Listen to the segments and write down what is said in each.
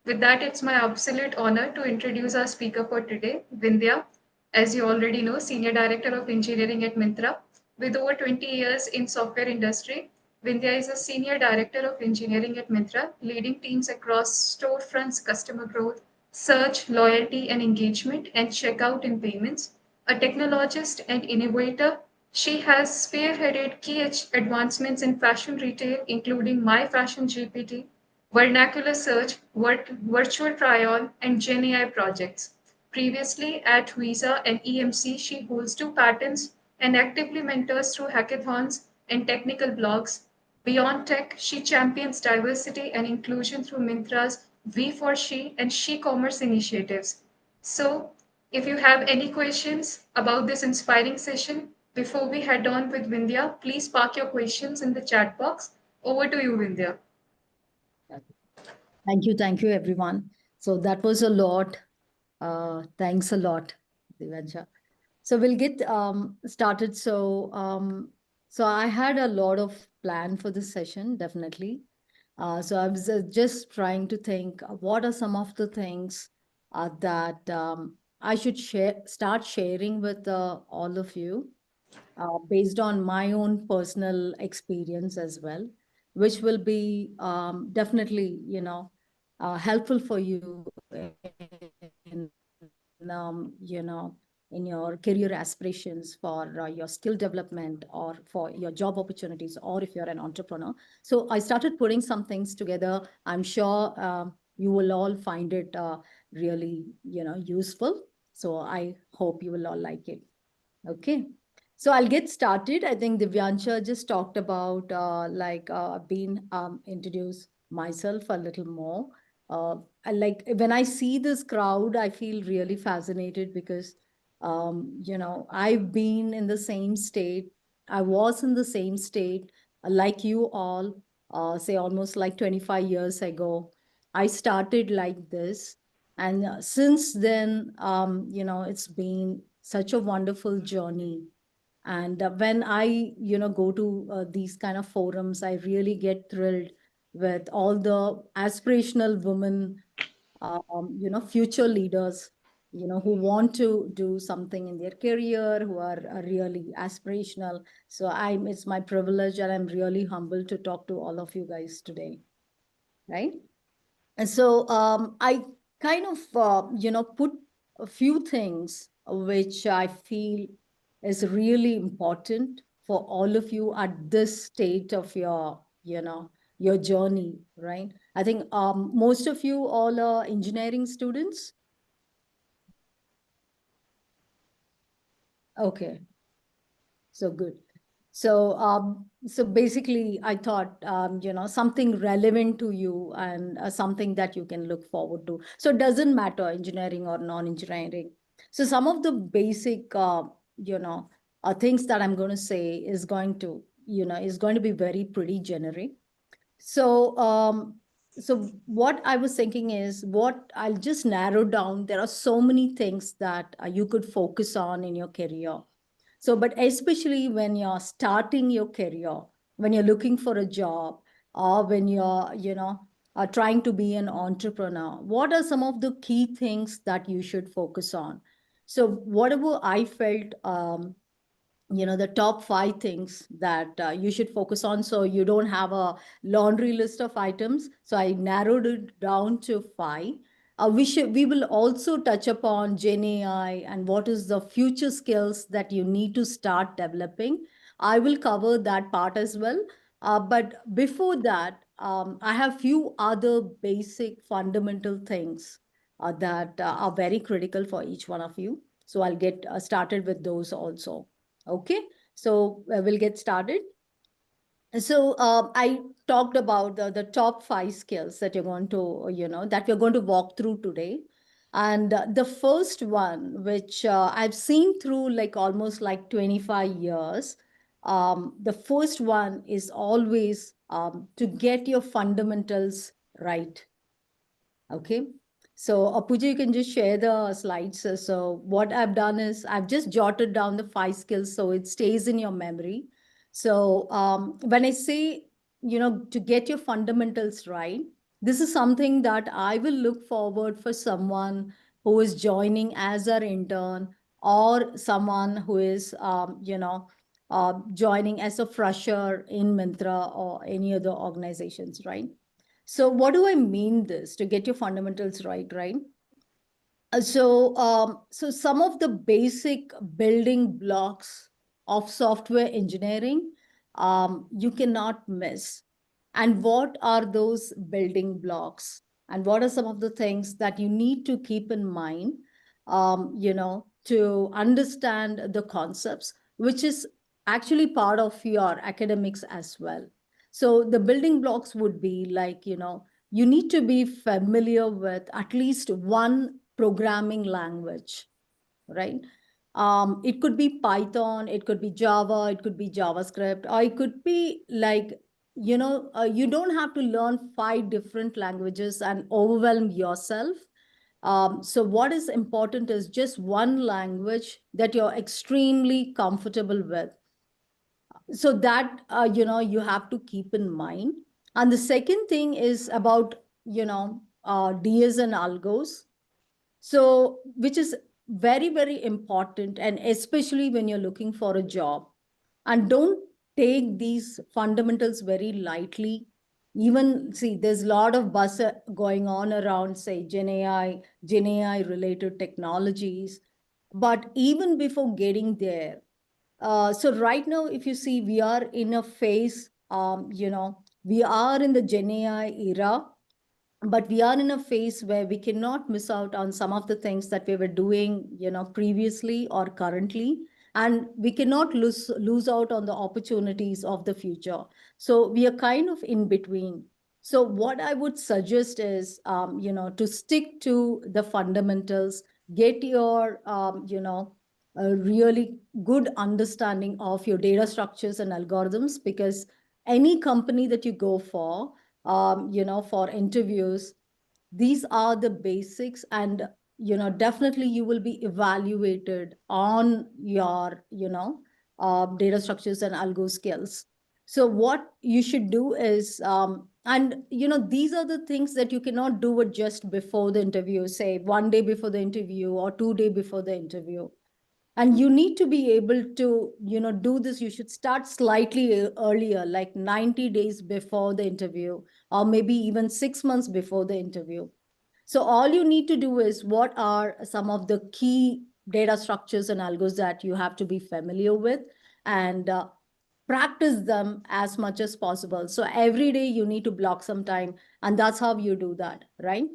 With that, it's my absolute honor to introduce our speaker for today, Vindhya. As you already know, Senior Director of Engineering at Myntra. With over 20 years in software industry, Vindhya is a Senior Director of Engineering at Myntra, leading teams across storefronts, customer growth, search, loyalty and engagement, and checkout and payments. A technologist and innovator, she has spearheaded key advancements in fashion retail, including My Fashion GPT, vernacular search, virtual try-on, and Gen AI projects. Previously at Visa and EMC, she holds 2 patents and actively mentors through hackathons and technical blogs. Beyond tech, she champions diversity and inclusion through Myntra's V for She and She Commerce initiatives. So, if you have any questions about this inspiring session, before we head on with Vindhya, please park your questions in the chat box. Over to you, Vindhya. Thank you, everyone. So that was a lot. Thanks a lot, Divansha. So we'll get started. So I had a lot of plan for this session, definitely. So I was just trying to think what are some of the things that I should start sharing with all of you based on my own personal experience as well, which will be definitely, helpful for you in, in your career aspirations for your skill development or for your job opportunities, or if you're an entrepreneur. So I started putting some things together. I'm sure you will all find it really, useful. So I hope you will all like it. Okay. So I'll get started. I think Divyansha just talked about being introduced myself a little more. I like when I see this crowd, I feel really fascinated because I've been in the same state. I was in the same state like you all, say almost like 25 years ago. I started like this. And since then, it's been such a wonderful journey. And when I, go to these kind of forums, I really get thrilled with all the aspirational women, future leaders, who want to do something in their career, who are really aspirational. So it's my privilege, and I'm really humbled to talk to all of you guys today, right? And so I kind of, put a few things which I feel is really important for all of you at this state of your journey, right? I think most of you all are engineering students. Okay, so good. So basically, I thought, something relevant to you and something that you can look forward to. So it doesn't matter engineering or non-engineering. So some of the basic, things that I'm going to say is going to be very pretty generic. So, so what I was thinking is what I'll just narrow down. There are so many things that you could focus on in your career. So, but especially when you're starting your career, when you're looking for a job, or when you're, trying to be an entrepreneur, what are some of the key things that you should focus on? So, whatever I felt, the top 5 things that you should focus on, so you don't have a laundry list of items. So I narrowed it down to 5. We will also touch upon Gen AI and what is the future skills that you need to start developing. I will cover that part as well. But before that, I have few other basic fundamental things that are very critical for each one of you. So I'll get started with those also. Okay, so we'll get started. So I talked about the top 5 skills that you're going to, that we're going to walk through today. And the first one, which I've seen through like almost like 25 years, the first one is always to get your fundamentals right. Okay. So, Pooja, you can just share the slides. So, what I've done is I've just jotted down the 5 skills so it stays in your memory. So, when I say, to get your fundamentals right, This is something that I will look forward for someone who is joining as our intern, or someone who is, joining as a fresher in Myntra or any other organizations, right? So what do I mean this to get your fundamentals right, right? So some of the basic building blocks of software engineering, you cannot miss. And what are those building blocks? And what are some of the things that you need to keep in mind, to understand the concepts, which is actually part of your academics as well. So the building blocks would be like, you need to be familiar with at least one programming language, right? It could be Python, it could be Java, it could be JavaScript, or it could be like, you don't have to learn 5 different languages and overwhelm yourself. So what is important is just one language that you're extremely comfortable with. So that, you have to keep in mind. And the second thing is about, ds and algos, so which is very, very important, and especially when you're looking for a job. And don't take these fundamentals very lightly. Even see, there's a lot of buzz going on around, say, gen AI related technologies. But even before getting there, so right now, if you see, we are in a phase, we are in the Gen AI era, but we are in a phase where we cannot miss out on some of the things that we were doing, previously or currently, and we cannot lose out on the opportunities of the future. So we are kind of in between. So what I would suggest is, to stick to the fundamentals, get your, a really good understanding of your data structures and algorithms, because any company that you go for, for interviews, these are the basics. And, definitely you will be evaluated on your, data structures and algo skills. So what you should do is, and, these are the things that you cannot do it just before the interview, say 1 day before the interview or 2 day before the interview. And you need to be able to, do this. You should start slightly earlier, like 90 days before the interview, or maybe even 6 months before the interview. So all you need to do is, what are some of the key data structures and algos that you have to be familiar with, and practice them as much as possible. So every day you need to block some time, and that's how you do that, right?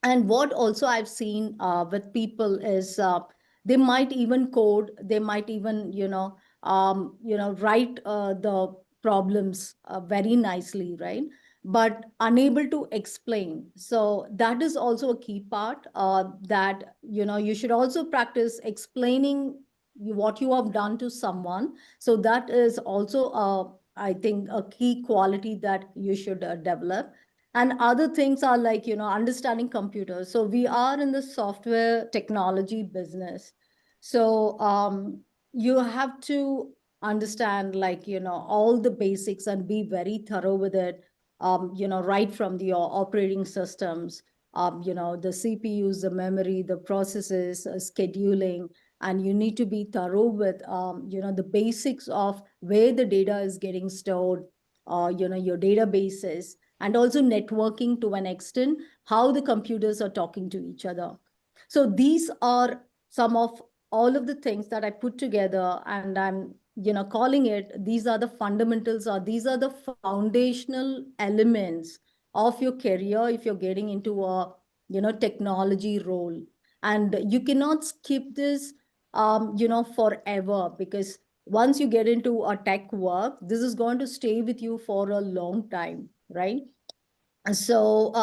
And what also I've seen with people is, they might even code, they might even, write the problems very nicely, right? But unable to explain. So that is also a key part, that, you should also practice explaining what you have done to someone. So that is also, I think, a key quality that you should develop. And other things are like, understanding computers. So we are in the software technology business. So you have to understand, like, all the basics, and be very thorough with it, right from the operating systems, the CPUs, the memory, the processes, scheduling. And you need to be thorough with, the basics of where the data is getting stored, your databases, and also networking to an extent, how the computers are talking to each other. So these are some of all of the things that I put together, and I'm, calling it, these are the fundamentals, or these are the foundational elements of your career if you're getting into a, technology role. And you cannot skip this, forever, because once you get into a tech work, this is going to stay with you for a long time, right? So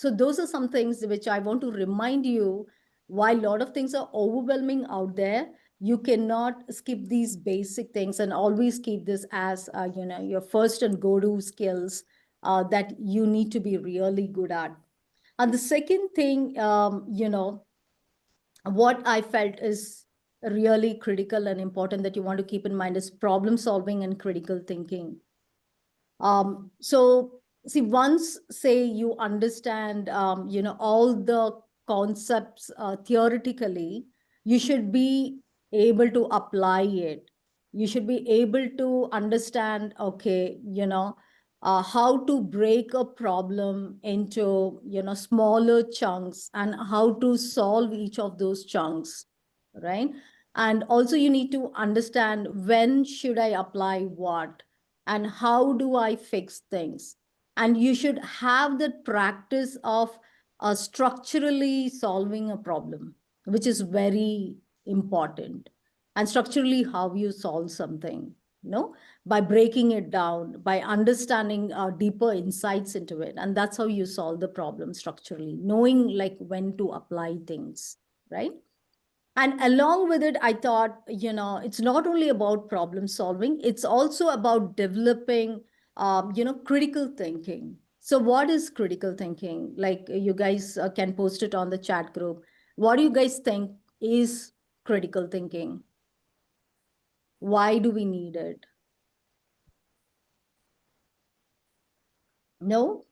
those are some things which I want to remind you. While a lot of things are overwhelming out there, you cannot skip these basic things, and always keep this as, your first and go-to skills, that you need to be really good at. And the second thing, what I felt is really critical and important that you want to keep in mind is problem solving and critical thinking. So see, once say you understand, all the concepts theoretically, you should be able to apply it. You should be able to understand, okay, how to break a problem into, smaller chunks and how to solve each of those chunks, right? And also you need to understand when should I apply what and how do I fix things. And you should have the practice of structurally solving a problem, which is very important. And structurally how you solve something, by breaking it down, by understanding deeper insights into it, and that's how you solve the problem structurally, knowing like when to apply things, right? And along with it, I thought, it's not only about problem solving, it's also about developing, critical thinking. So what is critical thinking? Like, you guys can post it on the chat group. What do you guys think is critical thinking? Why do we need it? No?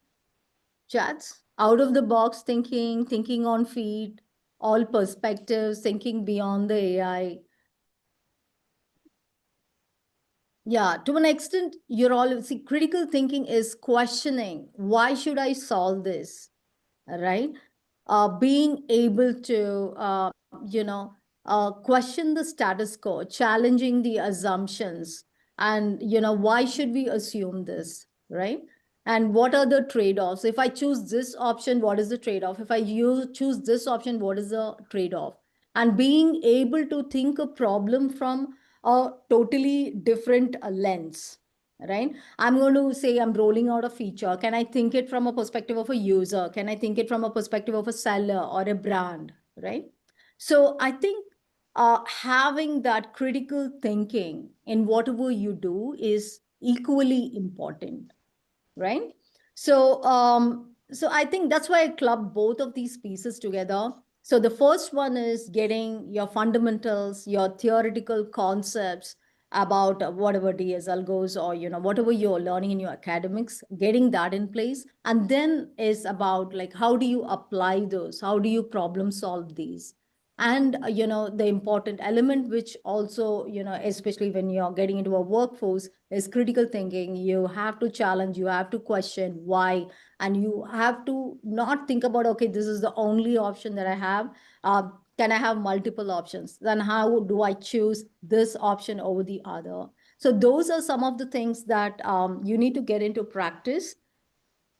Chats? Out of the box thinking, thinking on feet, all perspectives, thinking beyond the AI. Yeah, to an extent, you're all see, critical thinking is questioning, why should I solve this? Right? Being able to, question the status quo, challenging the assumptions, and, why should we assume this? Right? And what are the trade-offs? If I choose this option, what is the trade-off? If I choose this option, what is the trade-off? And being able to think a problem from a totally different lens, right? I'm going to say I'm rolling out a feature. Can I think it from a perspective of a user? Can I think it from a perspective of a seller or a brand, right? So I think having that critical thinking in whatever you do is equally important, right? So I think that's why I club both of these pieces together. So the first one is getting your fundamentals, your theoretical concepts about whatever DSL goes, or whatever you're learning in your academics, getting that in place. And then is about like, how do you apply those? How do you problem solve these? And the important element, which also, especially when you're getting into a workforce, is critical thinking. You have to challenge, you have to question why, and you have to not think about, okay, this is the only option that I have. Can I have multiple options? Then how do I choose this option over the other? So those are some of the things that you need to get into practice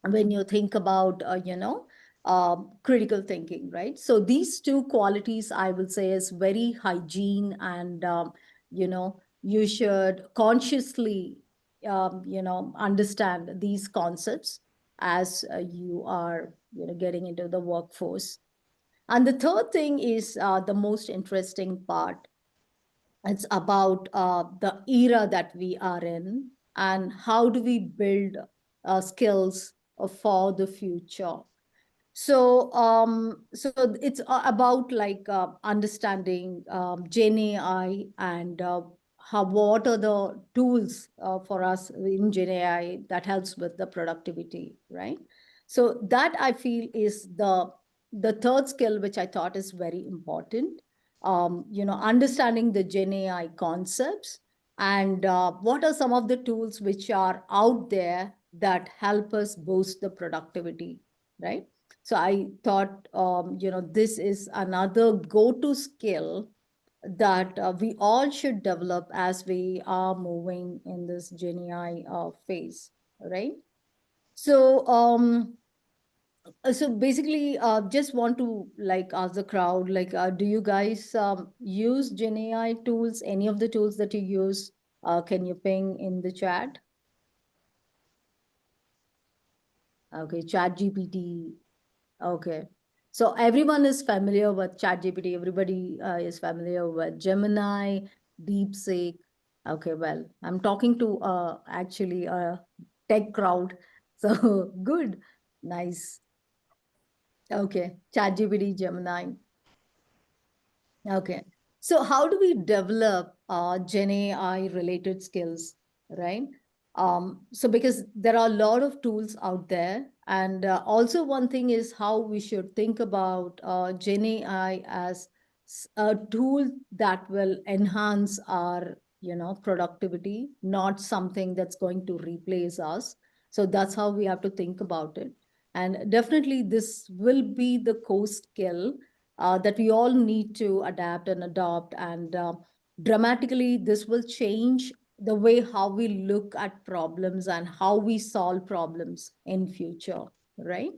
when you think about, critical thinking, right? So these two qualities, I will say, is very hygiene, and you should consciously, understand these concepts as you are, getting into the workforce. And the third thing is the most interesting part. It's about the era that we are in, and how do we build skills for the future. So it's about like understanding Gen AI, and how, what are the tools for us in Gen AI that helps with the productivity, right? So that I feel is the third skill, which I thought is very important. Understanding the Gen AI concepts, and what are some of the tools which are out there that help us boost the productivity, right? So I thought, this is another go-to skill that we all should develop as we are moving in this Gen AI phase, right? So, so basically, just want to like ask the crowd, like, do you guys use Gen AI tools? Any of the tools that you use? Can you ping in the chat? Okay, Chat GPT. Okay. So everyone is familiar with ChatGPT. Everybody is familiar with Gemini, DeepSeek. Okay, well, I'm talking to actually a tech crowd. So good. Nice. Okay. ChatGPT, Gemini. Okay. So how do we develop Gen AI related skills, right? So because there are a lot of tools out there, and also one thing is how we should think about Gen AI as a tool that will enhance our, productivity, not something that's going to replace us. So that's how we have to think about it. And definitely this will be the core skill that we all need to adapt and adopt. And dramatically, this will change the way how we look at problems and how we solve problems in future, right?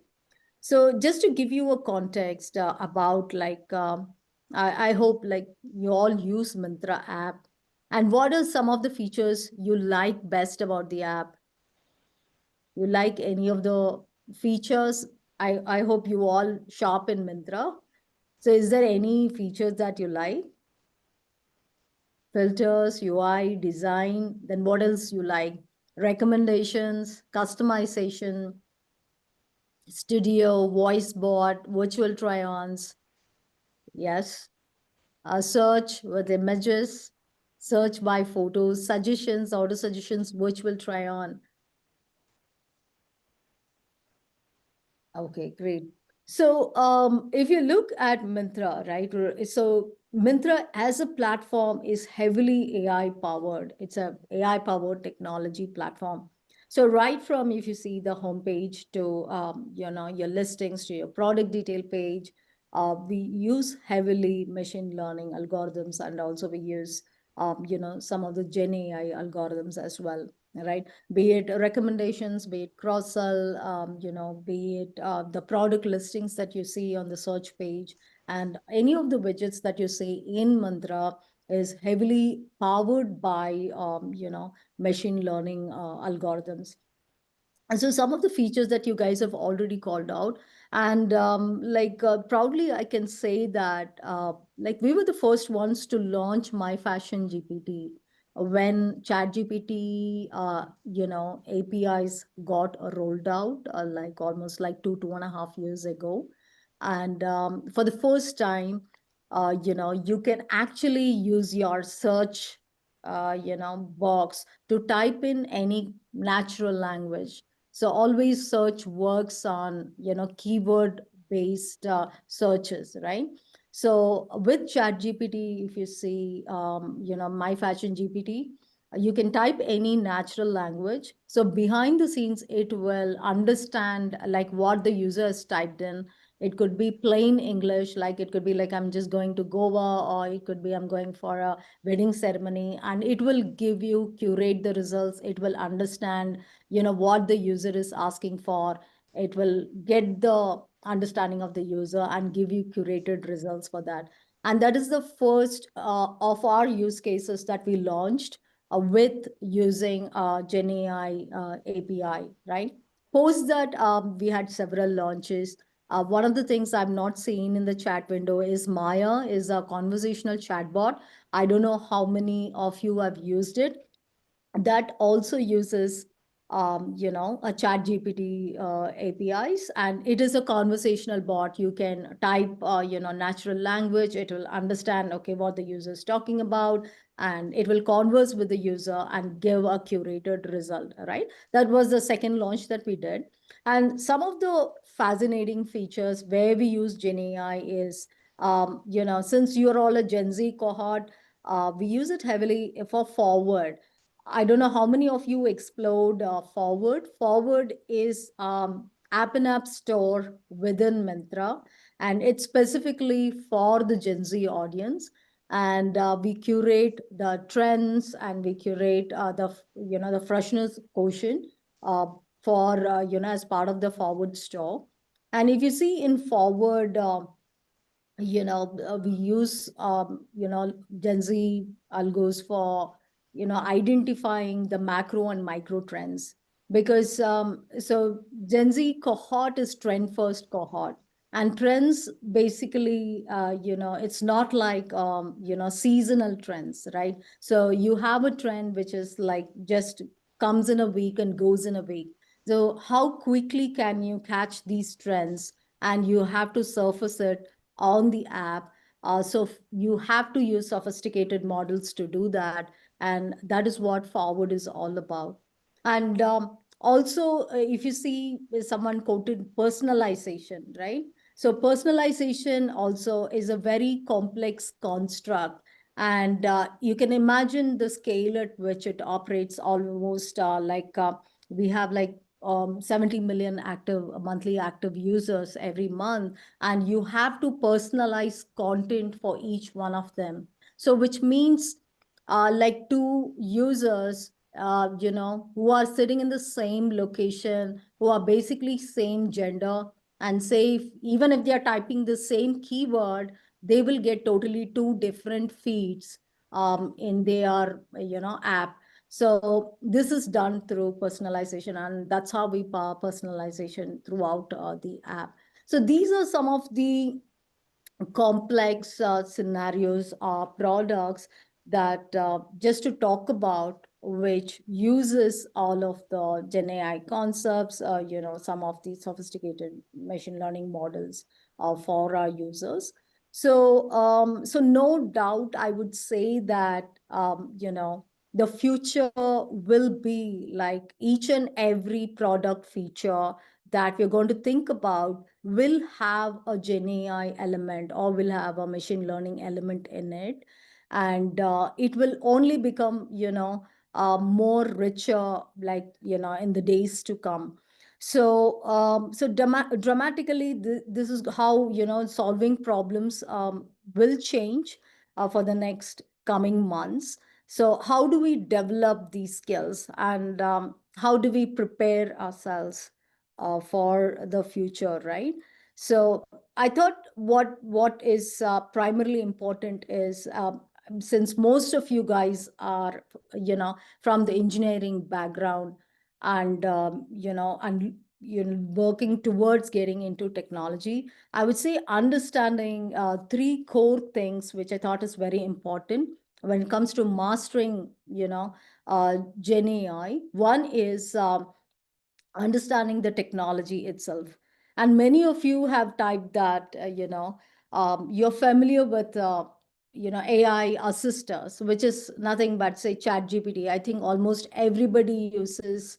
So just to give you a context about like I hope like you all use Myntra app, and what are some of the features you like best about the app? You like any of the features? I hope you all shop in Myntra. So is there any features that you like? Filters, UI, design, then what else you like? Recommendations, customization, studio, voice bot, virtual try-ons. Yes. Search with images, search by photos, suggestions, auto suggestions, virtual try-on. Okay, great. So if you look at Myntra, right? So Myntra as a platform is heavily AI powered. It's a AI powered technology platform. So right from if you see the homepage to your listings to your product detail page, we use heavily machine learning algorithms, and also we use some of the Gen AI algorithms as well, right? Be it recommendations, be it cross-sell, be it the product listings that you see on the search page, and any of the widgets that you see in Mantra is heavily powered by, machine learning algorithms. And so some of the features that you guys have already called out, and proudly I can say that like we were the first ones to launch my fashion GPT when chat gpt apis got rolled out like almost like 2.5 years ago. And for the first time, you can actually use your search box to type in any natural language. So always search works on, keyword based searches, right? So with ChatGPT, if you see, my fashion GPT, you can type any natural language. So behind the scenes, it will understand like what the user has typed in. It could be plain English, like it could be like I'm just going to Goa, or it could be I'm going for a wedding ceremony, and it will give you curate the results. It will understand what the user is asking for. It will get the understanding of the user and give you curated results for that. And that is the first of our use cases that we launched with using Gen AI API, right? Post that, we had several launches. One of the things I've not seen in the chat window is Maya, is a conversational chatbot. I don't know how many of you have used it. That also uses a chat gpt apis, and it is a conversational bot. You can type natural language, it will understand okay what the user is talking about, and it will converse with the user and give a curated result, right? That was the second launch that we did. And some of the fascinating features where we use Gen AI is since you're all a Gen Z cohort, we use it heavily for forward. I don't know how many of you explored Forward. Forward is app and app store within Myntra, and it's specifically for the Gen Z audience. And we curate the trends, and we curate the freshness quotient uh, for as part of the Forward store. And if you see in Forward, we use Gen Z algos for identifying the macro and micro trends, because so Gen Z cohort is trend first cohort, and trends basically it's not like seasonal trends, right? So you have a trend which is like just comes in a week and goes in a week. So how quickly can you catch these trends? And you have to surface it on the app. So you have to use sophisticated models to do that. And that is what Forward is all about. And also, if you see, someone quoted personalization, right? So personalization also is a very complex construct. And you can imagine the scale at which it operates, almost we have like 70 million active monthly active users every month, and you have to personalize content for each one of them. So which means like two users, who are sitting in the same location, who are basically same gender, and say even if they are typing the same keyword, they will get totally two different feeds in their app. So this is done through personalization, and that's how we power personalization throughout the app. So these are some of the complex scenarios or products that just to talk about, which uses all of the Gen AI concepts, some of the sophisticated machine learning models for our users. So no doubt, I would say that, the future will be like each and every product feature that we're going to think about will have a Gen AI element or will have a machine learning element in it. And it will only become, more richer, like, in the days to come. So dramatically, this is how, solving problems will change for the next coming months. So how do we develop these skills, and how do we prepare ourselves for the future, right? So I thought what is primarily important is, since most of you guys are, from the engineering background, and working towards getting into technology, I would say understanding three core things which I thought is very important when it comes to mastering, Gen AI. One is understanding the technology itself. And many of you have typed that, you're familiar with, AI assisters, which is nothing but, say, Chat GPT. I think almost everybody uses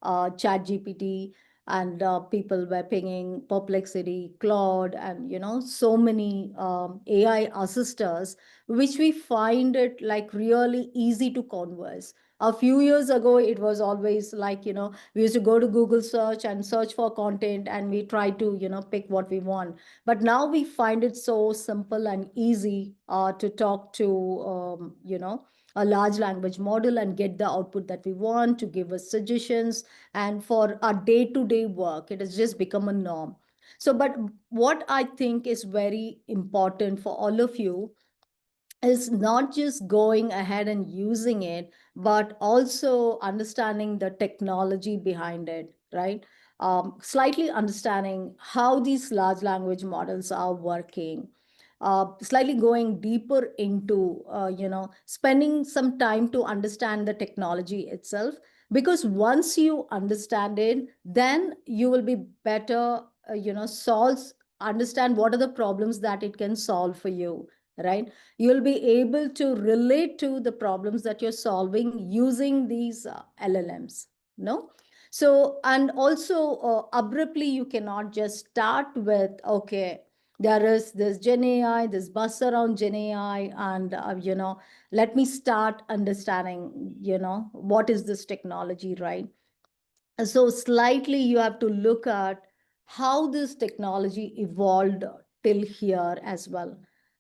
Chat GPT, and people were pinging Perplexity, Claude, and, so many AI assisters, which we find it like really easy to converse. A few years ago, it was always like, we used to go to Google search and search for content, and we try to, pick what we want. But now we find it so simple and easy to talk to, a large language model and get the output that we want, to give us suggestions. And for our day-to-day work, it has just become a norm. So, but what I think is very important for all of you is not just going ahead and using it, but also understanding the technology behind it, right? Slightly understanding how these large language models are working, slightly going deeper into, spending some time to understand the technology itself. Because once you understand it, then you will be better, understand what are the problems that it can solve for you, right? You'll be able to relate to the problems that you're solving using these LLMs, no? So, and also abruptly, you cannot just start with, okay, there is this Gen AI, this buzz around Gen AI, and, let me start understanding, what is this technology, right? So slightly you have to look at how this technology evolved till here as well.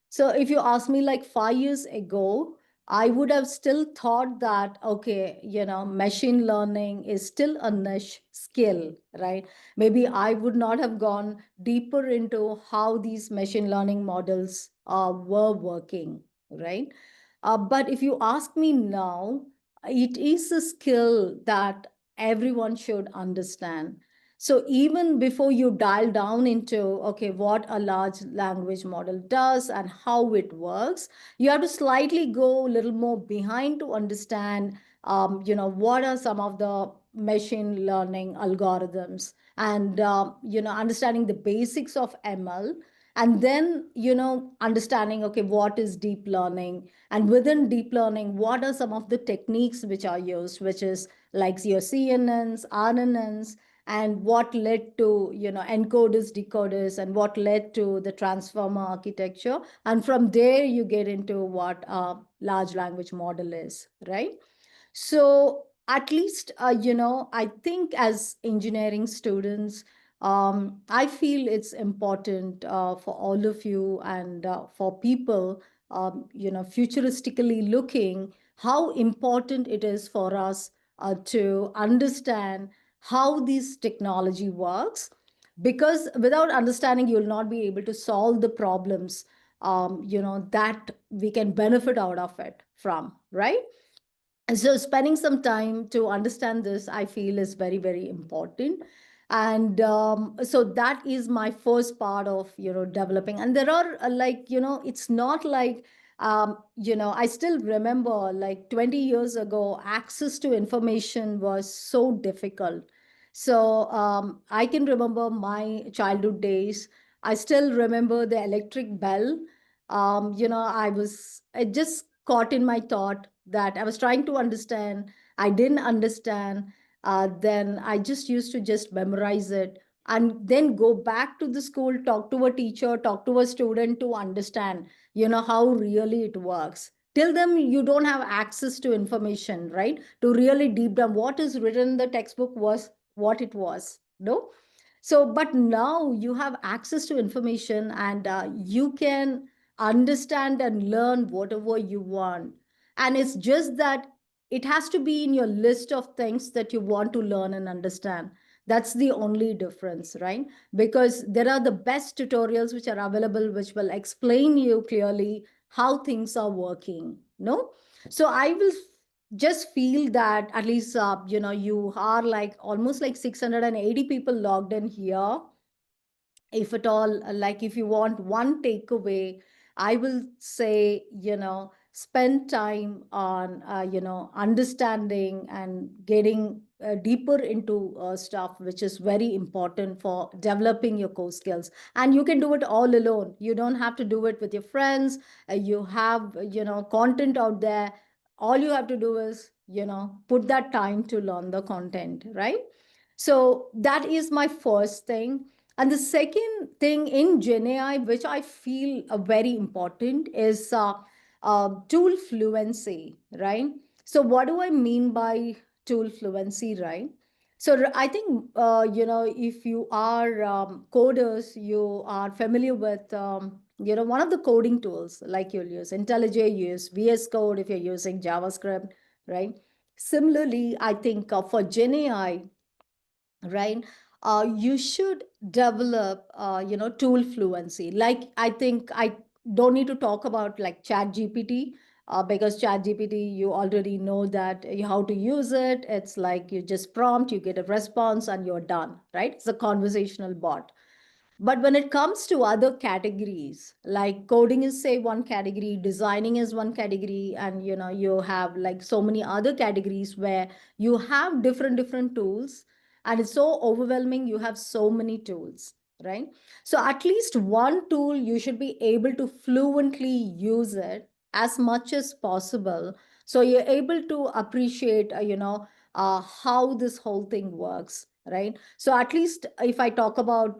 So if you ask me, like 5 years ago, I would have still thought that, okay, machine learning is still a niche skill, right? Maybe I would not have gone deeper into how these machine learning models were working, right? But if you ask me now, it is a skill that everyone should understand. So even before you dial down into, okay, what a large language model does and how it works, you have to slightly go a little more behind to understand, what are some of the machine learning algorithms, and, understanding the basics of ML. And then, understanding, okay, what is deep learning, and within deep learning, what are some of the techniques which are used, which is like your CNNs, RNNs, and what led to, encoders, decoders, and what led to the transformer architecture. And from there, you get into what a large language model is, right? So at least, I think as engineering students, I feel it's important for all of you and for people, futuristically looking, how important it is for us to understand how this technology works. Because without understanding, you'll not be able to solve the problems, that we can benefit out of it from, right? And so spending some time to understand this, I feel, is very, very important. And so that is my first part of, developing. And there are it's not like, I still remember like 20 years ago, access to information was so difficult. So I can remember my childhood days. I still remember the electric bell. I just caught in my thought that I was trying to understand. I didn't understand. Then I just used to just memorize it and then go back to the school, talk to a teacher, talk to a student to understand, how really it works. Till then, you don't have access to information, right? To really deep down what is written in the textbook was what it was. No? So, but now you have access to information and you can understand and learn whatever you want. And it's just that it has to be in your list of things that you want to learn and understand. That's the only difference, right? Because there are the best tutorials which are available, which will explain you clearly how things are working. No? So I will just feel that at least, you are like almost like 680 people logged in here. If at all, like if you want one takeaway, I will say, spend time on, understanding and getting deeper into stuff which is very important for developing your core skills. And you can do it all alone. You don't have to do it with your friends. You have, content out there. All you have to do is, put that time to learn the content, right? So that is my first thing. And the second thing in Gen AI, which I feel very important, is tool fluency, right? So, what do I mean by tool fluency, right? So, I think, if you are coders, you are familiar with, one of the coding tools like you'll use IntelliJ, you use VS Code if you're using JavaScript, right? Similarly, I think for Gen AI, right, you should develop tool fluency. Like, I think I don't need to talk about like chat gpt, because chat gpt, you already know that how to use it. It's like you just prompt, you get a response, and you're done, right? It's a conversational bot. But when it comes to other categories, like coding is say one category, designing is one category, and you have like so many other categories where you have different tools, and it's so overwhelming. You have so many tools, right? So at least one tool you should be able to fluently use it as much as possible, so you're able to appreciate, how this whole thing works, right? So at least if I talk about,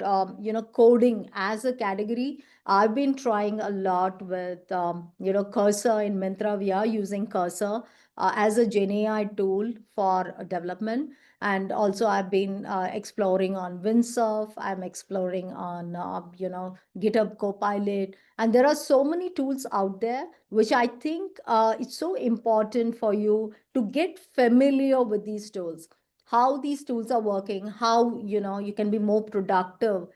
coding as a category, I've been trying a lot with, Cursor in Myntra. We are using Cursor as a Gen AI tool for development. And also I've been exploring on Windsurf. I'm exploring on, GitHub Copilot. And there are so many tools out there, which I think it's so important for you to get familiar with these tools, how these tools are working, how you can be more productive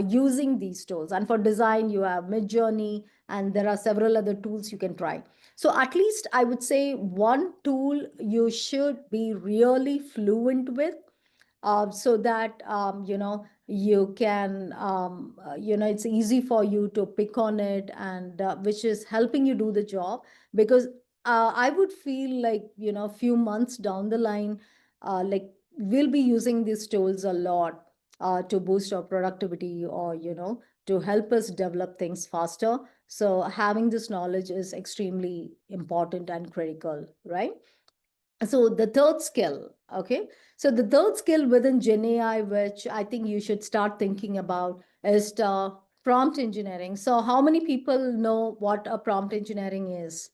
using these tools. And for design, you have Midjourney, and there are several other tools you can try. So at least I would say one tool you should be really fluent with, so that you can, it's easy for you to pick on it, and which is helping you do the job. Because I would feel like, a few months down the line, like we'll be using these tools a lot to boost our productivity, or to help us develop things faster. So having this knowledge is extremely important and critical, right? So the third skill, okay, so the third skill within Gen AI, which I think you should start thinking about, is prompt engineering. So how many people know what a prompt engineering is?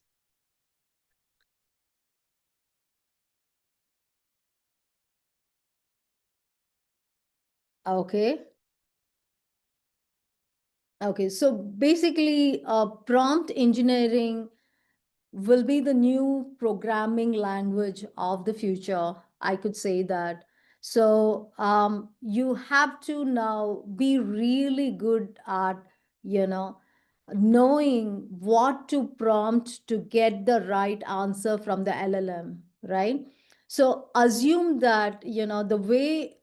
Okay. Okay, so basically, prompt engineering will be the new programming language of the future. I could say that. So you have to now be really good at, you know, knowing what to prompt to get the right answer from the LLM, right? So assume that, the way,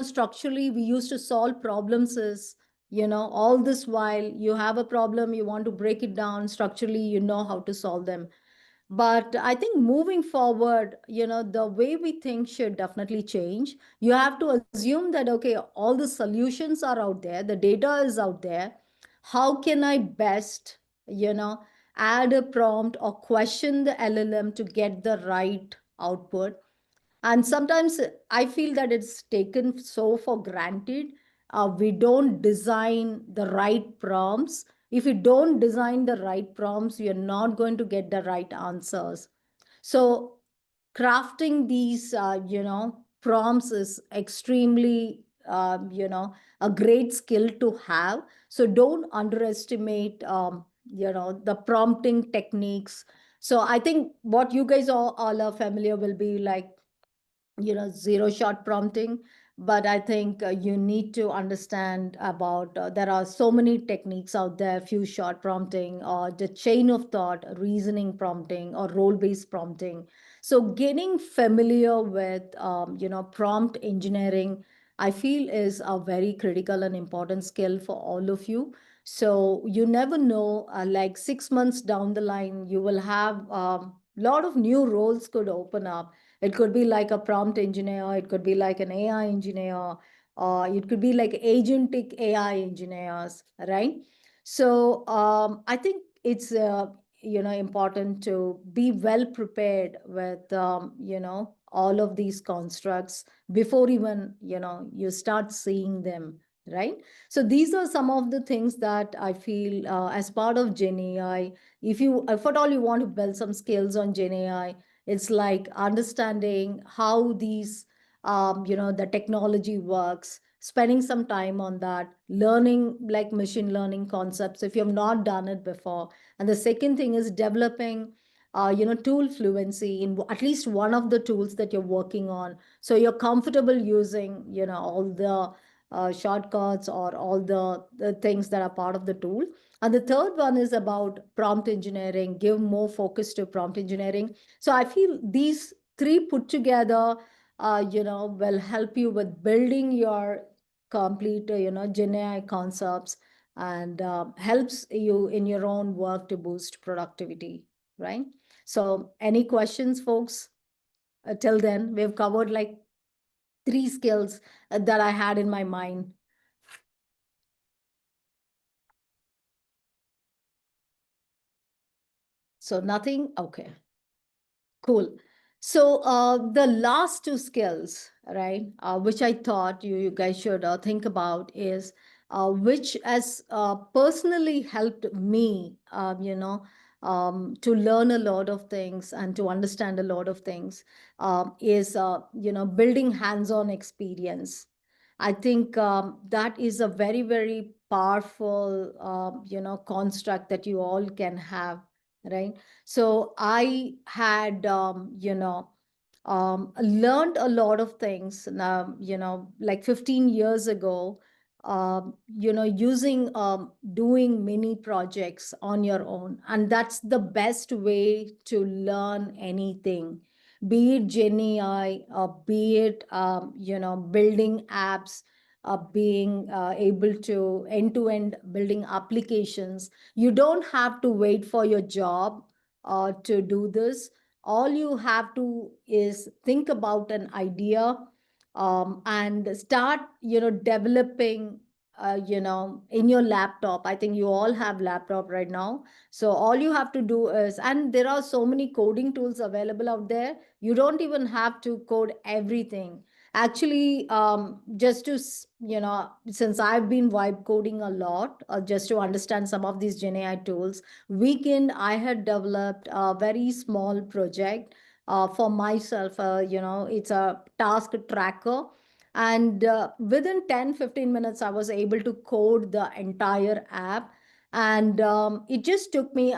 structurally we used to solve problems is, all this while you have a problem, you want to break it down structurally, you know how to solve them. But I think moving forward, the way we think should definitely change. You have to assume that, okay, all the solutions are out there, the data is out there. How can I best, you know, add a prompt or question the LLM to get the right output? And sometimes I feel that it's taken so for granted. We don't design the right prompts. If you don't design the right prompts, you're not going to get the right answers. So crafting these, prompts is extremely, a great skill to have. So don't underestimate, the prompting techniques. So I think what you guys all are familiar will be like, zero shot prompting. But I think you need to understand about, there are so many techniques out there: few shot prompting, or the chain of thought reasoning prompting, or role based prompting. So getting familiar with, prompt engineering, I feel is a very critical and important skill for all of you. So you never know, like 6 months down the line, you will have a lot of new roles could open up. It could be like a prompt engineer, it could be like an AI engineer, or it could be like agentic AI engineers, right? So I think it's, important to be well prepared with, all of these constructs before even, you start seeing them, right? So these are some of the things that I feel, as part of Gen AI. If at all you want to build some skills on Gen AI, it's like understanding how these, the technology works, spending some time on that, learning like machine learning concepts if you have not done it before. And the second thing is developing, tool fluency in at least one of the tools that you're working on. So you're comfortable using, all the shortcuts or all the things that are part of the tool. And the third one is about prompt engineering, give more focus to prompt engineering. So I feel these three put together, will help you with building your complete, Gen AI concepts, and helps you in your own work to boost productivity, right? So any questions, folks? Till then, we've covered like three skills that I had in my mind. So nothing? Okay. Cool. So the last two skills, right, which I thought you guys should think about is, which has personally helped me, to learn a lot of things and to understand a lot of things, is, building hands-on experience. I think that is a very, very powerful, construct that you all can have, right? So I had, learned a lot of things now, like 15 years ago, using, doing mini projects on your own. And that's the best way to learn anything, be it Gen AI, be it, building apps, being able to end-to-end building applications. You don't have to wait for your job to do this. All you have to is think about an idea, and start, developing in your laptop. I think you all have laptop right now. So all you have to do is, and there are so many coding tools available out there. You don't even have to code everything. Actually, just to, since I've been vibe coding a lot, just to understand some of these Gen AI tools, weekend, I had developed a very small project for myself. It's a task tracker, and within 10-15 minutes I was able to code the entire app. And it just took me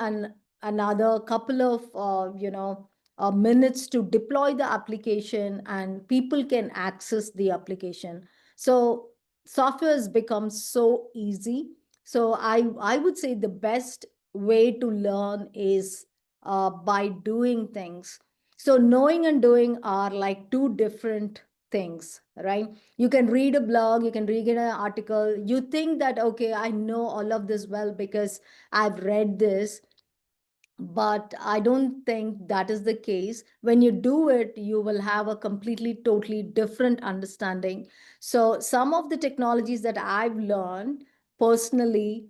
another couple of minutes to deploy the application, and people can access the application. So software has become so easy. So I would say the best way to learn is by doing things. So knowing and doing are like two different things, right? You can read a blog, you can read an article, you think that, okay, I know all of this well because I've read this. But I don't think that is the case. When you do it, you will have a completely totally different understanding. So some of the technologies that I've learned personally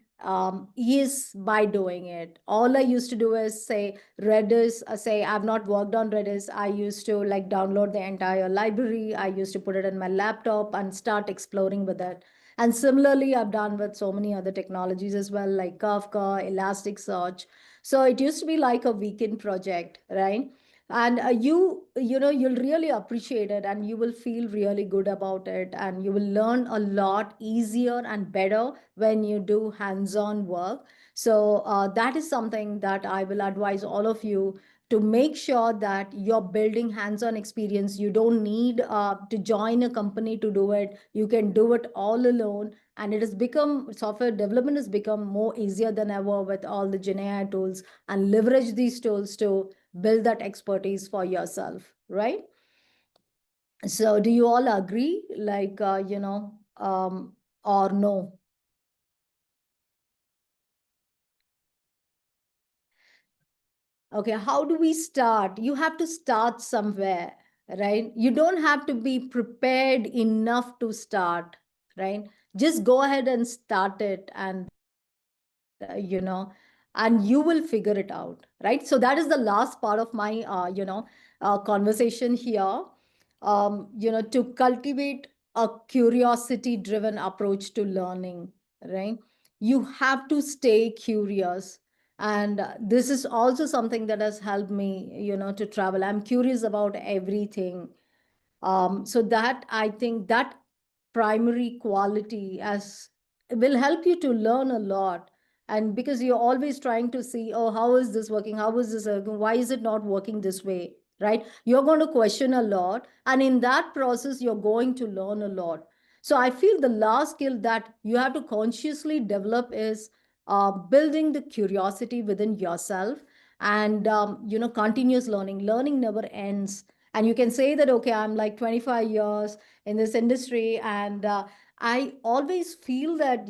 is by doing it. All I used to do is say Redis, say I've not worked on Redis, I used to like download the entire library, I used to put it in my laptop and start exploring with it. And similarly, I've done with so many other technologies as well, like Kafka, Elasticsearch. So it used to be like a weekend project, right? And you'll really appreciate it, and you will feel really good about it, and you will learn a lot easier and better when you do hands-on work. So that is something that I will advise all of you, to make sure that you're building hands-on experience. You don't need to join a company to do it. You can do it all alone, and it has become, software development has become more easier than ever with all the Gen AI tools, and leverage these tools to build that expertise for yourself, right? So do you all agree, like or no? Okay, how do we start? You have to start somewhere, right? You don't have to be prepared enough to start, right? Just go ahead and start it, and you will figure it out, right? So that is the last part of my conversation here. To cultivate a curiosity driven approach to learning, right? You have to stay curious. And this is also something that has helped me, to travel. I'm curious about everything. So that, I think, that primary quality as will help you to learn a lot. And because you're always trying to see, oh, how is this working, how is this working, why is it not working this way, right? You're going to question a lot, and in that process you're going to learn a lot. So I feel the last skill that you have to consciously develop is building the curiosity within yourself. And continuous learning never ends. And you can say that, okay, I'm like 25 years in this industry, and I always feel that,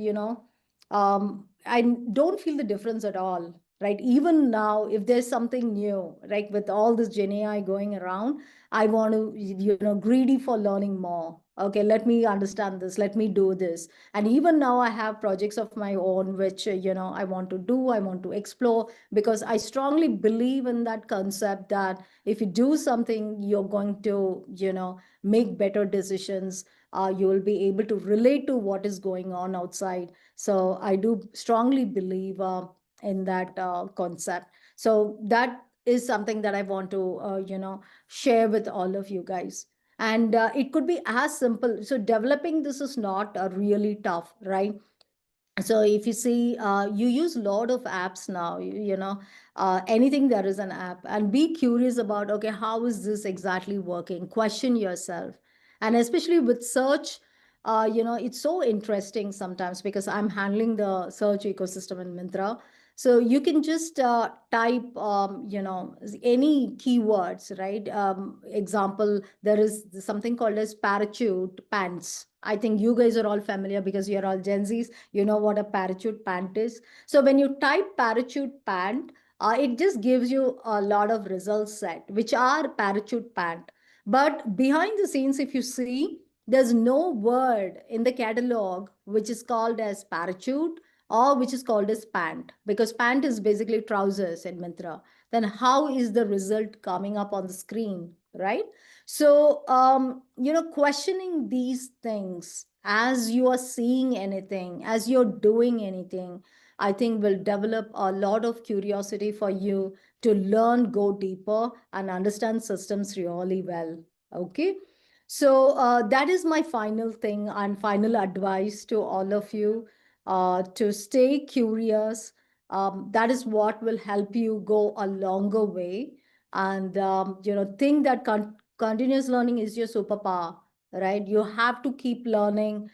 I don't feel the difference at all, right? Even now, if there's something new, right, with all this Gen AI going around, I want to, greedy for learning more. Okay, let me understand this, let me do this. And even now I have projects of my own which I want to do, I want to explore, because I strongly believe in that concept that if you do something, you're going to make better decisions. You will be able to relate to what is going on outside. So I do strongly believe in that concept. So that is something that I want to share with all of you guys. And it could be as simple. So developing this is not really tough, right? So if you see, you use a lot of apps now, anything that is an app, and be curious about, okay, how is this exactly working? Question yourself. And especially with search, it's so interesting sometimes, because I'm handling the search ecosystem in Myntra. So you can just type any keywords, right? Example, there is something called as parachute pants. I think you guys are all familiar because you're all Gen Zs. You know what a parachute pant is. So when you type parachute pant, it just gives you a lot of results set, which are parachute pant. But behind the scenes, if you see, There's no word in the catalog which is called as parachute or which is called as pant, because pant is basically trousers in Myntra. Then how is the result coming up on the screen, right? So, questioning these things as you are seeing anything, as you're doing anything, I think will develop a lot of curiosity for you to learn, go deeper, and understand systems really well. Okay. So that is my final thing and final advice to all of you, to stay curious. That is what will help you go a longer way. And, think that continuous learning is your superpower, right? You have to keep learning,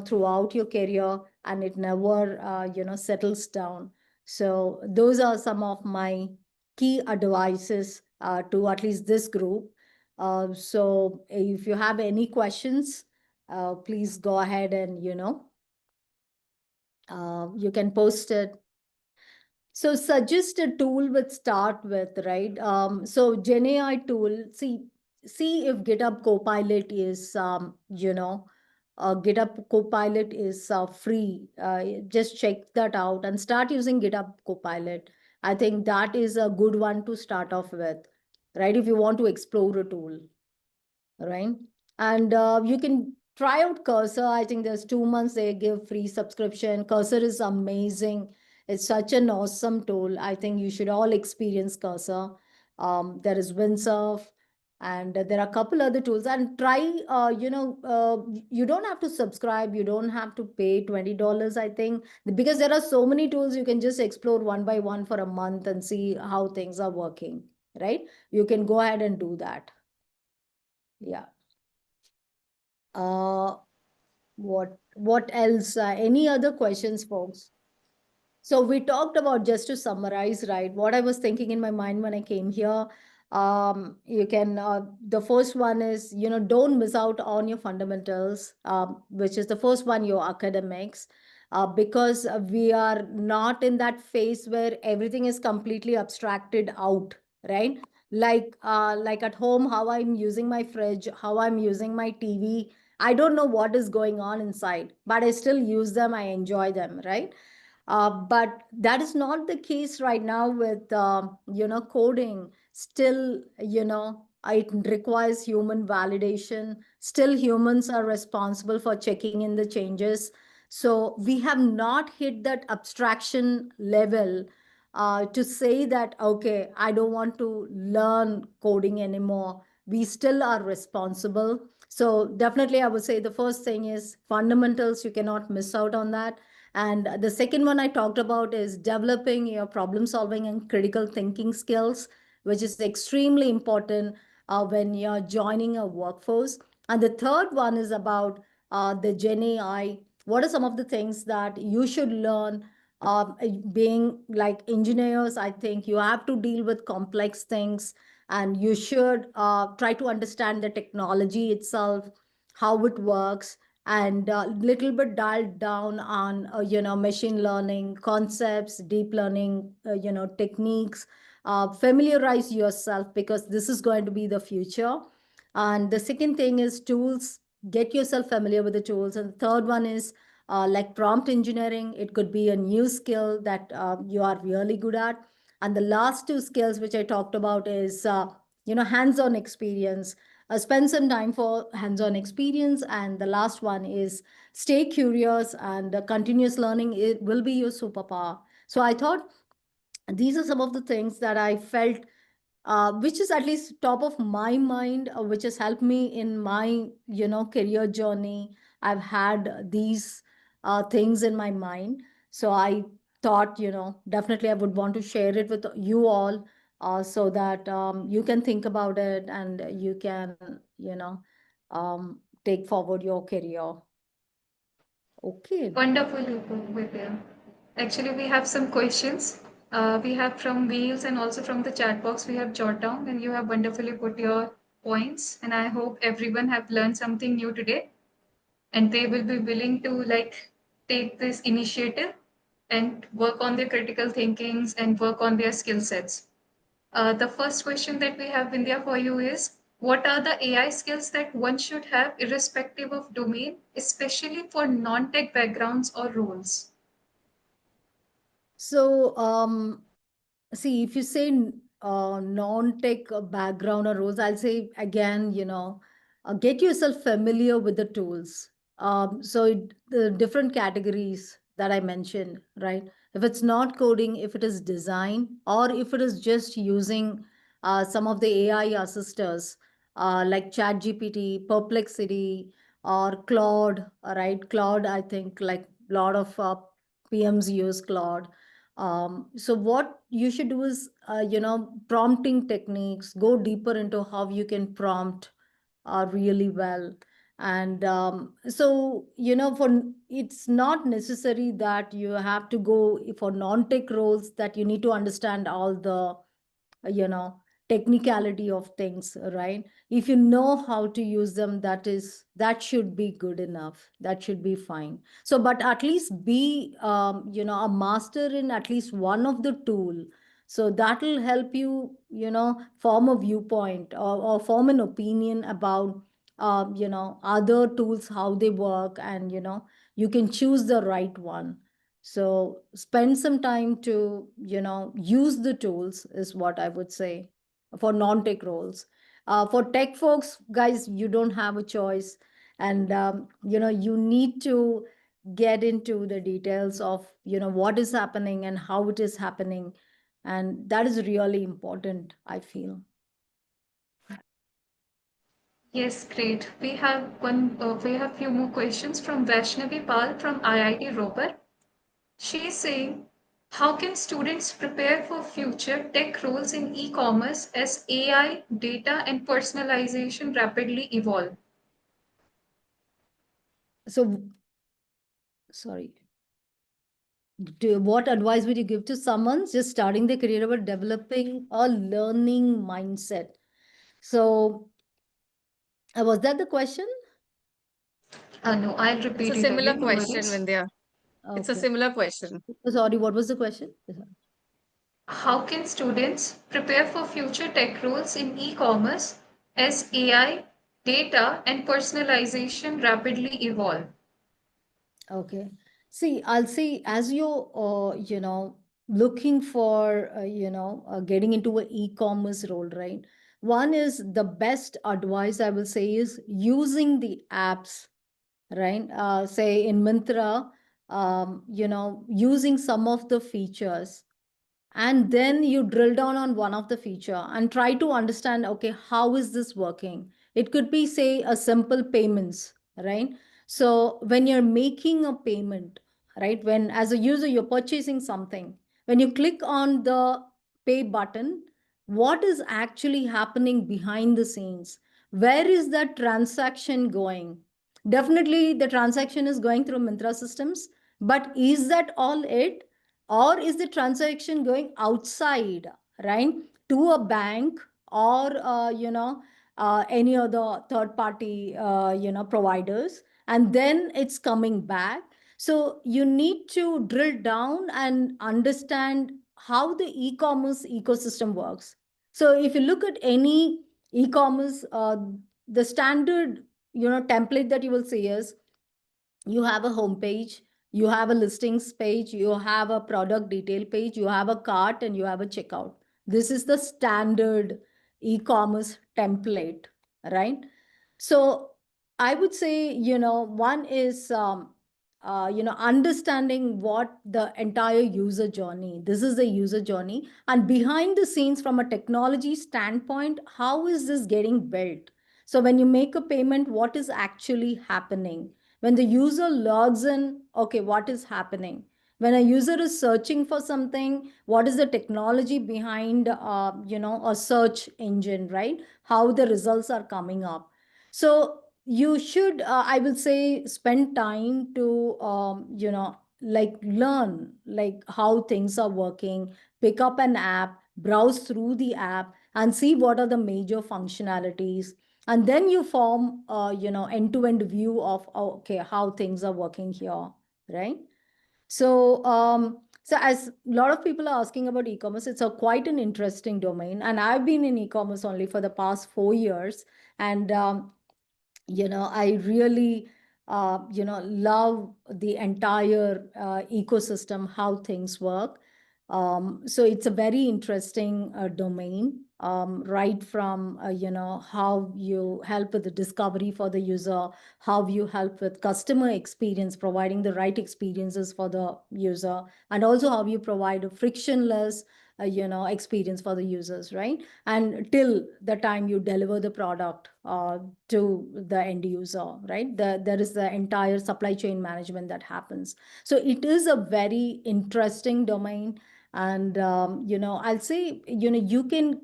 throughout your career, and it never, settles down. So those are some of my key advices to at least this group. So if you have any questions, please go ahead and, you can post it. So suggest a tool with start with, right? So GenAI tool, see if GitHub Copilot is, GitHub Copilot is free. Just check that out and start using GitHub Copilot. I think that is a good one to start off with, right? If you want to explore a tool, right? And you can try out Cursor. I think there's 2 months they give free subscription. Cursor is amazing. It's such an awesome tool. I think you should all experience Cursor. There is Windsurf, and there are a couple other tools. And try, you don't have to subscribe. You don't have to pay $20, I think, because there are so many tools. You can just explore one by one for a month and see how things are working, right? You can go ahead and do that. Yeah. Uh, what else? Any other questions, folks? So we talked about, just to summarize, right? What I was thinking in my mind when I came here. You can the first one is, don't miss out on your fundamentals, which is the first one, your academics, because we are not in that phase where everything is completely abstracted out, right? Like at home, how I'm using my fridge, how I'm using my TV. I don't know what is going on inside, but I still use them. I enjoy them, right? But that is not the case right now with, coding. Still, it requires human validation. Still, humans are responsible for checking in the changes. So we have not hit that abstraction level to say that, okay, I don't want to learn coding anymore. We still are responsible. So definitely, I would say the first thing is fundamentals. You cannot miss out on that. And the second one I talked about is developing your problem solving and critical thinking skills, which is extremely important when you're joining a workforce. And the third one is about the Gen AI. What are some of the things that you should learn? Being like engineers, I think you have to deal with complex things, and you should try to understand the technology itself, how it works, and a little bit dialed down on machine learning concepts, deep learning techniques. Familiarize yourself, because this is going to be the future. And the second thing is tools. Get yourself familiar with the tools. And the third one is like prompt engineering. It could be a new skill that you are really good at. And the last two skills which I talked about is hands-on experience. Spend some time for hands-on experience. And the last one is stay curious, and continuous learning, it will be your superpower. So I thought these are some of the things that I felt, which is at least top of my mind, which has helped me in my career journey. I've had these things in my mind. So I thought, definitely I would want to share it with you all, so that you can think about it, and you can, take forward your career. Okay. Wonderful, Vidya. Actually, we have some questions. We have from Wheels and also from the chat box. We have jot down, and you have wonderfully put your points. And I hope everyone have learned something new today, and they will be willing to like take this initiative and work on their critical thinkings and work on their skill sets. The first question that we have, Vindhya, for you is: What are the AI skills that one should have irrespective of domain, especially for non-tech backgrounds or roles? So, see, if you say non-tech background or roles, I'll say again, get yourself familiar with the tools. The different categories that I mentioned, right? If it's not coding, if it is design, or if it is just using some of the AI assisters like ChatGPT, Perplexity, or Claude, right? Claude, I think like a lot of PMs use Claude. So what you should do is, prompting techniques, go deeper into how you can prompt really well. And it's not necessary that you have to go for non-tech roles, that you need to understand all the you know technicality of things, right? If you know how to use them, that should be good enough, that should be fine. So but at least be a master in at least one of the tool, so that will help you, form a viewpoint, or form an opinion about other tools, how they work, and you can choose the right one. So spend some time to, use the tools is what I would say for non-tech roles. For tech folks, guys, you don't have a choice. And, you need to get into the details of, what is happening and how it is happening. And that is really important, I feel. Yes, great. We have few more questions from Vaishnavi Pal from IIT Roper. She is saying, how can students prepare for future tech roles in e-commerce as AI, data, and personalization rapidly evolve? So, sorry. What advice would you give to someone just starting their career about developing a learning mindset? So, was that the question? No, I'll It's repeat a it similar again, no question, worries. Vindhya. It's a Okay. similar question. Sorry, what was the question? How can students prepare for future tech roles in e-commerce as AI, data, and personalization rapidly evolve? Okay. See, I'll say as you're, looking for, getting into an e-commerce role, right? One is the best advice I will say is using the apps, right? Say in Myntra, using some of the features, and then you drill down on one of the feature and try to understand, okay, how is this working? It could be, say, a simple payments, right? So when you're making a payment, right, when as a user you're purchasing something, when you click on the pay button, what is actually happening behind the scenes? Where is that transaction going? Definitely the transaction is going through Myntra systems, but is that all it? Or is the transaction going outside, right, to a bank, or any other third party providers, and then it's coming back? So you need to drill down and understand how the e-commerce ecosystem works. So if you look at any e-commerce, the standard template that you will see is, you have a home page, you have a listings page, you have a product detail page, you have a cart, and you have a checkout. This is the standard e-commerce template, right? So I would say, one is, understanding what the entire user journey, this is the user journey, and behind the scenes from a technology standpoint, how is this getting built? So when you make a payment, what is actually happening? When the user logs in, okay, what is happening? When a user is searching for something, what is the technology behind, a search engine, right? How the results are coming up. So you should, I will say, spend time to, like learn like how things are working, pick up an app, browse through the app, and see what are the major functionalities, and then you form end-to-end view of, oh, okay, how things are working here, right? So So as a lot of people are asking about e-commerce, it's a quite an interesting domain, and I've been in e-commerce only for the past 4 years, and I really love the entire ecosystem, how things work. So it's a very interesting domain, right from how you help with the discovery for the user, how you help with customer experience, providing the right experiences for the user, and also how you provide a frictionless experience for the users, right? And till the time you deliver the product to the end user, right? There is the entire supply chain management that happens. So it is a very interesting domain. And I'll say, you can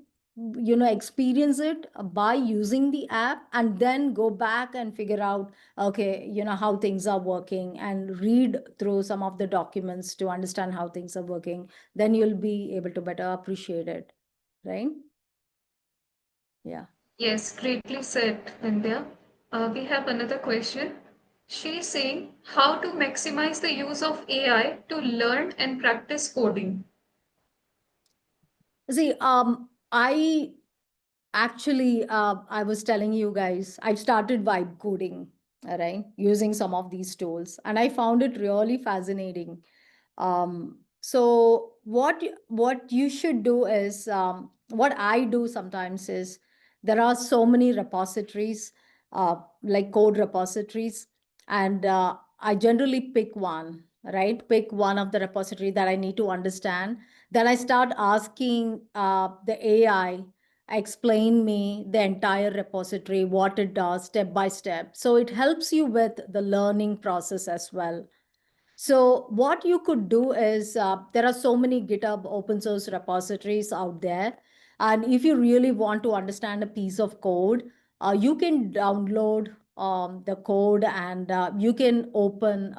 experience it by using the app, and then go back and figure out, okay, how things are working, and read through some of the documents to understand how things are working. Then you'll be able to better appreciate it, right? Yeah. Yes, greatly said, Vindhya. We have another question. She's saying how to maximize the use of AI to learn and practice coding. See, I actually, I was telling you guys, I started vibe coding, all right, using some of these tools, and I found it really fascinating. So what you should do is, what I do sometimes is, there are so many repositories, like code repositories, and I generally pick one, right? Pick one of the repository that I need to understand. Then I start asking the AI explain me the entire repository, what it does step by step. So it helps you with the learning process as well. So what you could do is, there are so many GitHub open source repositories out there. And if you really want to understand a piece of code, you can download the code, and you can open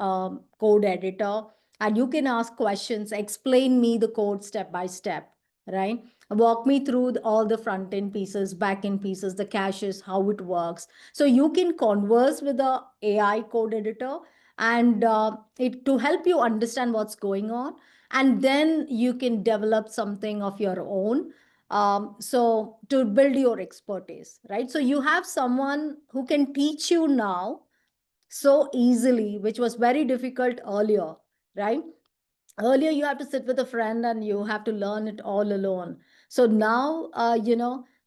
code editor, and you can ask questions, explain me the code step by step, right? Walk me through all the front end pieces, back end pieces, the caches, how it works. So you can converse with the AI code editor, and it to help you understand what's going on, and then you can develop something of your own, so to build your expertise, right? So you have someone who can teach you now so easily, which was very difficult earlier, right? Earlier you have to sit with a friend and you have to learn it all alone. So now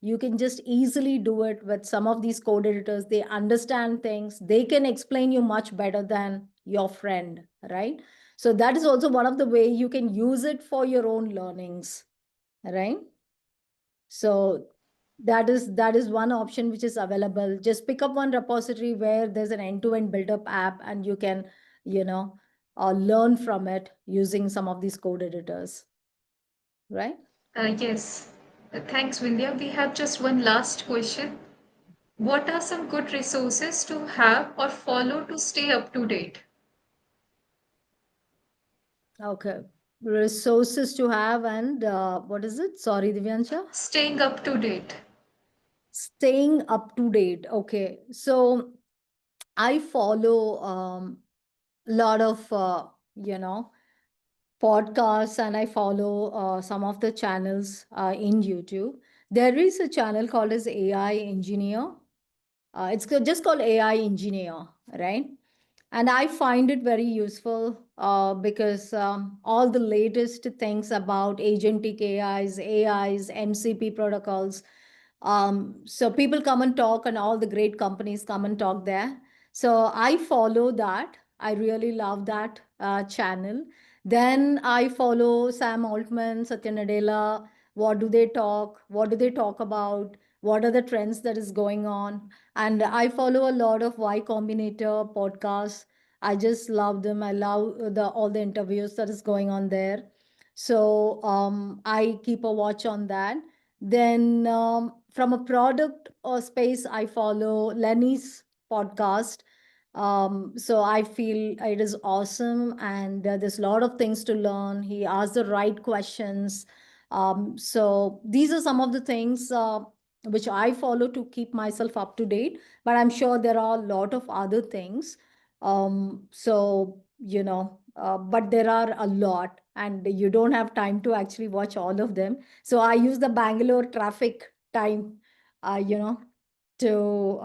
you can just easily do it with some of these code editors. They understand things, they can explain you much better than your friend, right? So that is also one of the way you can use it for your own learnings, right? So that is one option which is available. Just pick up one repository where there's an end-to-end built-up app, and you can, you know, learn from it using some of these code editors, right? Yes. Thanks, Vindhya. We have just one last question. What are some good resources to have or follow to stay up to date? Okay. Resources to have, and what is it? Sorry, Divyansha. Staying up to date. Staying up to date. Okay. So I follow a lot of you know podcasts, and I follow some of the channels in YouTube. There is a channel called as AI Engineer. Just called AI Engineer, right? And I find it very useful because all the latest things about agentic AIs, MCP protocols. So people come and talk, and all the great companies come and talk there. So I follow that. I really love that channel. Then I follow Sam Altman, Satya Nadella. What do they talk? What do they talk about? What are the trends that is going on? And I follow a lot of Y Combinator podcasts. I just love them. I love the all the interviews that is going on there. So I keep a watch on that. Then from a product space, I follow Lenny's podcast. So I feel it is awesome, and there's a lot of things to learn. He asks the right questions. So these are some of the things which I follow to keep myself up to date. But I'm sure there are a lot of other things. So but there are a lot, and you don't have time to actually watch all of them. So I use the Bangalore traffic time, you know, to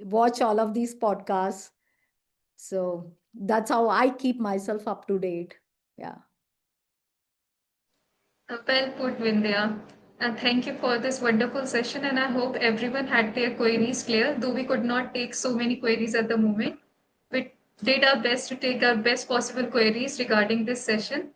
watch all of these podcasts. So that's how I keep myself up to date. Yeah. Well put, Vindhya. And thank you for this wonderful session. And I hope everyone had their queries clear, though we could not take so many queries at the moment. We did our best to take our best possible queries regarding this session.